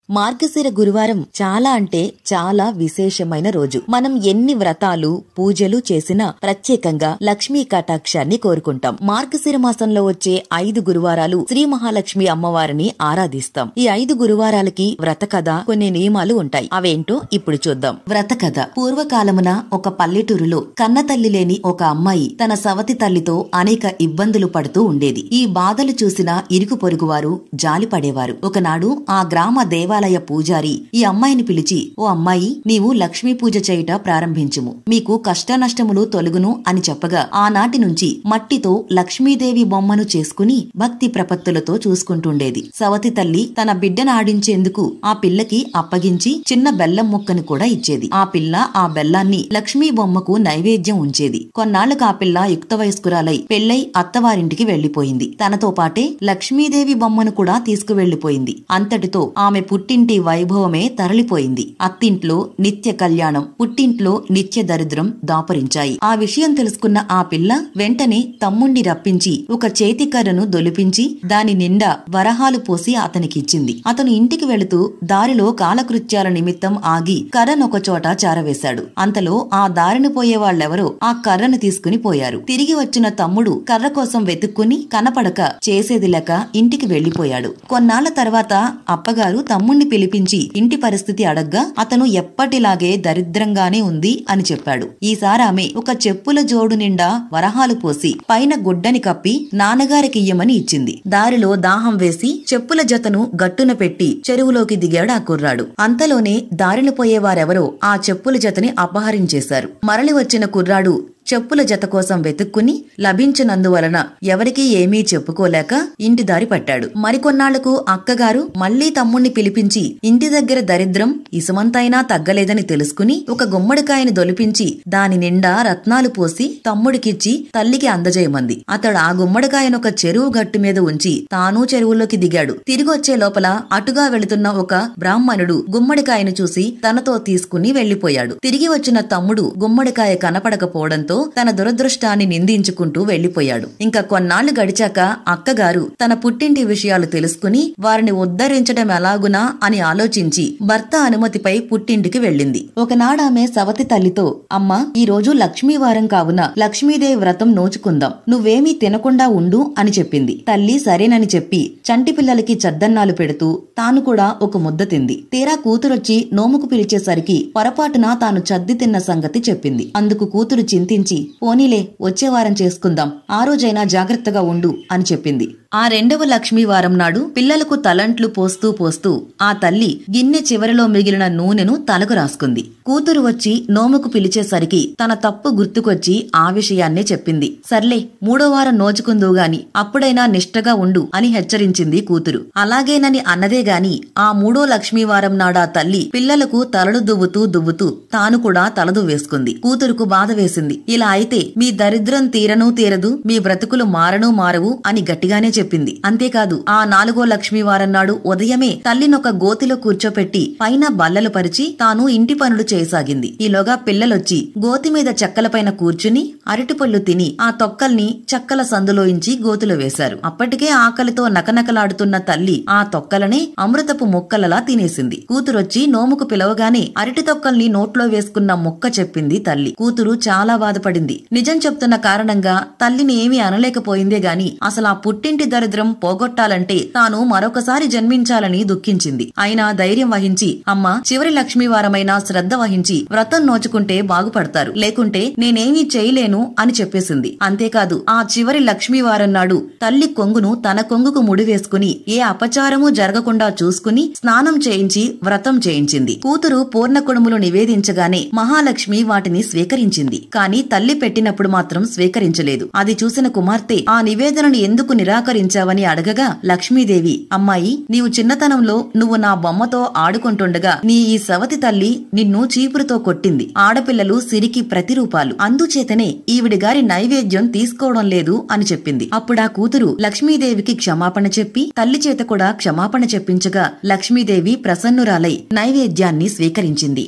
మార్గశిర గురువారం చాలా అంటే చాలా విశేషమైన రోజు. మనం ఎన్ని వ్రతాలు పూజలు చేసినా ప్రత్యేకంగా లక్ష్మీ కటాక్షాన్ని కోరుకుంటాం. మార్గశిర మాసంలో వచ్చే 5 గురువారాలు శ్రీ మహాలక్ష్మి అమ్మవారిని ఆరాధిస్తాం. ఈ 5 గురువారాలకి వ్రత కథ, కొన్ని నియమాలు ఉంటాయి. అవేంటో ఇప్పుడు చూద్దాం. వ్రత కథ. పూర్వకాలమున ఒక పల్లెటూరులో కన్నతల్లి లేని ఒక అమ్మాయి తన సవతి తల్లితో అనేక ఇబ్బందులు పడుతూ ఉండేది. ఈ బాధలు చూసిన ఇరుగు పొరుగువారు జాలిపడేవారు. ఒకనాడు ఆ గ్రామ దేవాలయ పూజారి ఈ అమ్మాయిని పిలిచి, ఓ అమ్మాయి, నీవు లక్ష్మీ పూజ చేయుట ప్రారంభించుము, మీకు కష్టనష్టములు తొలగును అని చెప్పగా ఆనాటి నుంచి మట్టితో లక్ష్మీదేవి బొమ్మను చేసుకుని భక్తి ప్రపత్తులతో చూసుకుంటుండేది. సవతి తల్లి తన బిడ్డను ఆడించేందుకు ఆ పిల్లకి అప్పగించి చిన్న బెల్లం ముక్కను కూడా ఇచ్చేది. ఆ పిల్ల ఆ బెల్లాన్ని లక్ష్మీ బొమ్మకు నైవేద్యం ఉంచేది. కొన్నాళ్లకు ఆ పిల్ల యుక్త వయస్కురాలై పెళ్లై అత్తవారింటికి వెళ్లిపోయింది. తనతో పాటే లక్ష్మీదేవి బొమ్మను కూడా తీసుకువెళ్లిపోయింది. అంతటితో ఆమె పుట్టింటి వైభవమే తరలిపోయింది. అత్తింట్లో నిత్య కళ్యాణం, పుట్టింట్లో నిత్య దరిద్రం దాపరించాయి. ఆ విషయం తెలుసుకున్న ఆ పిల్ల వెంటనే తమ్ముణ్ణి రప్పించి ఒక చేతికర్రను దొలిపించి దాని నిండా వరహాలు పోసి అతనికిచ్చింది. అతను ఇంటికి వెళుతూ దారిలో కాలకృత్యాల నిమిత్తం ఆగి కర్రనొక చోట చారవేశాడు. అంతలో ఆ దారిని పోయే వాళ్ళెవరో ఆ కర్రను తీసుకుని పోయారు. తిరిగి వచ్చిన తమ్ముడు కర్ర కోసం వెతుక్కుని కనపడక చేసేది లేక ఇంటికి వెళ్లిపోయాడు. కొన్నాళ్ల తర్వాత అప్పగారు తమ్ముణ్ణి పిలిపించి ఇంటి పరిస్థితి అడగ్గా అతను ఎప్పటిలాగే దరిద్రంగానే ఉంది అని చెప్పాడు. ఈసారామె ఒక చెప్పుల జోడు నిండా వరహాలు పోసి పైన గుడ్డని కప్పి నాన్నగారికియ్యమని ఇచ్చింది. దారిలో దాహం వేసి చెప్పుల జతను గట్టున పెట్టి చెరువులోకి దిగాడు ఆ కుర్రాడు. అంతలోనే దారిని పోయేవారెవరో ఆ చెప్పుల జతని అపహరించేశారు. మరలి వచ్చిన కుర్రాడు చెప్పుల జత కోసం వెతుక్కుని లభించినందువలన ఎవరికీ ఏమీ చెప్పుకోలేక ఇంటి దారి పట్టాడు. మరికొన్నాళ్లకు అక్కగారు మళ్లీ తమ్ముణ్ణి పిలిపించి ఇంటి దగ్గర దరిద్రం ఇసుమంతైనా తగ్గలేదని తెలుసుకుని ఒక గుమ్మడికాయని దొలిపించి దాని నిండా రత్నాలు పోసి తమ్ముడికిచ్చి తల్లికి అందజేయమంది. అతడు ఆ గుమ్మడికాయనొక చెరువు గట్టు మీద ఉంచి తాను చెరువులోకి దిగాడు. తిరిగొచ్చే లోపల అటుగా వెళుతున్న ఒక బ్రాహ్మణుడు గుమ్మడికాయను చూసి తనతో తీసుకుని వెళ్లిపోయాడు. తిరిగి వచ్చిన తమ్ముడు గుమ్మడికాయ కనపడకపోవడంతో తన దురదృష్టాన్ని నిందించుకుంటూ వెళ్లిపోయాడు. ఇంకా కొన్నాళ్లు గడిచాక అక్కగారు తన పుట్టింటి విషయాలు తెలుసుకుని వారిని ఉద్ధరించడం ఎలాగునా అని ఆలోచించి భర్త అనుమతిపై పుట్టింటికి వెళ్ళింది. ఒకనాడామె సవతి తల్లితో, అమ్మా, ఈ రోజు లక్ష్మీవారం కావున లక్ష్మీదేవి వ్రతం నోచుకుందాం, నువ్వేమీ తినకుండా ఉండు అని చెప్పింది. తల్లి సరేనని చెప్పి చంటి పిల్లలకి చద్దన్నాలు పెడుతూ తాను కూడా ఒక ముద్ద తింది. తీరా కూతురొచ్చి నోముకు పిలిచేసరికి పొరపాటున తాను చద్ది తిన్న సంగతి చెప్పింది. అందుకు కూతురు చింతించి, పోనీలే, వచ్చే వారం చేసుకుందాం, ఆ రోజైనా జాగ్రత్తగా ఉండు అని చెప్పింది. ఆ 2వ లక్ష్మీవారం నాడు పిల్లలకు తలంట్లు పోస్తూ పోస్తూ ఆ తల్లి గిన్నె చివరిలో మిగిలిన నూనెను తలకు రాసుకుంది. కూతురు వచ్చి నోముకు పిలిచేసరికి తన తప్పు గుర్తుకొచ్చి ఆ విషయాన్నే చెప్పింది. సర్లే, 3వ వారం నోచుకుందువు గాని అప్పుడైనా నిష్ఠగా ఉండు అని హెచ్చరించింది కూతురు. అలాగేనని అన్నదే గాని ఆ 3వ లక్ష్మీవారం నాడా తల్లి పిల్లలకు తలలు దువ్వుతూ తాను కూడా తలదు వేసుకుంది. కూతురుకు బాధ వేసింది. ఇలా అయితే మీ దరిద్రం తీరనూ తీరదు, మీ బ్రతుకులు మారనూ మారవు అని గట్టిగానే చెప్పింది. అంతేకాదు ఆ 4వ లక్ష్మీవారం నాడు ఉదయమే తల్లినొక గోతిలో కూర్చోపెట్టి పైన బల్లలు పరిచి తాను ఇంటి పనులు చేయసాగింది. ఈలోగా పిల్లలొచ్చి గోతి మీద చెక్కలపైన కూర్చుని అరటిపళ్ళు తిని ఆ తొక్కల్ని చెక్కల సందులోంచి గోతిలో వేశారు. అప్పటికే ఆకలితో నకనకలాడుతున్న తల్లి ఆ తొక్కలనే అమృతపు ముక్కలలా తినేసింది. కూతురొచ్చి నోముకు పిలవగానే అరటి తొక్కల్ని నోట్లో వేసుకున్న ముక్క చెప్పింది తల్లి. కూతురు చాలా బాధపడింది. నిజం చెప్తున్న కారణంగా తల్లిని ఏమీ అనలేకపోయిందే గాని అసలు ఆ పుట్టింటి దరిద్రం పోగొట్టాలంటే తాను మరొకసారి జన్మించాలని దుఃఖించింది. అయినా ధైర్యం వహించి, అమ్మా, చివరి లక్ష్మీవారమైనా శ్రద్ధ వహించి వ్రతం నోచుకుంటే బాగుపడతారు, లేకుంటే నేనేమీ చేయలేను అని చెప్పేసింది. అంతేకాదు ఆ చివరి లక్ష్మీవారం నాడు తల్లి కొంగును తన కొంగుకు ముడివేసుకుని ఏ అపచారమూ జరగకుండా చూసుకుని స్నానం చేయించి వ్రతం చేయించింది. కూతురు పూర్ణ కుడుములు నివేదించగానే మహాలక్ష్మి వాటిని స్వీకరించింది. కాని తల్లి పెట్టినప్పుడు మాత్రం స్వీకరించలేదు. అది చూసిన కుమార్తె ఆ నివేదనను ఎందుకు నిరాకరించావని అడగగా లక్ష్మీదేవి, అమ్మాయి, నీవు చిన్నతనంలో నువ్వు నా బొమ్మతో ఆడుకుంటుండగా నీ ఈ సవతి తల్లి నిన్ను చీపురుతో కొట్టింది. ఆడపిల్లలు సిరికి ప్రతిరూపాలు, అందుచేతనే ఈవిడిగారి నైవేద్యం తీసుకోవడం లేదు అని చెప్పింది. అప్పుడా కూతురు లక్ష్మీదేవికి క్షమాపణ చెప్పి తల్లి చేత కూడా క్షమాపణ చెప్పించగా లక్ష్మీదేవి ప్రసన్నురాలై నైవేద్యాన్ని స్వీకరించింది.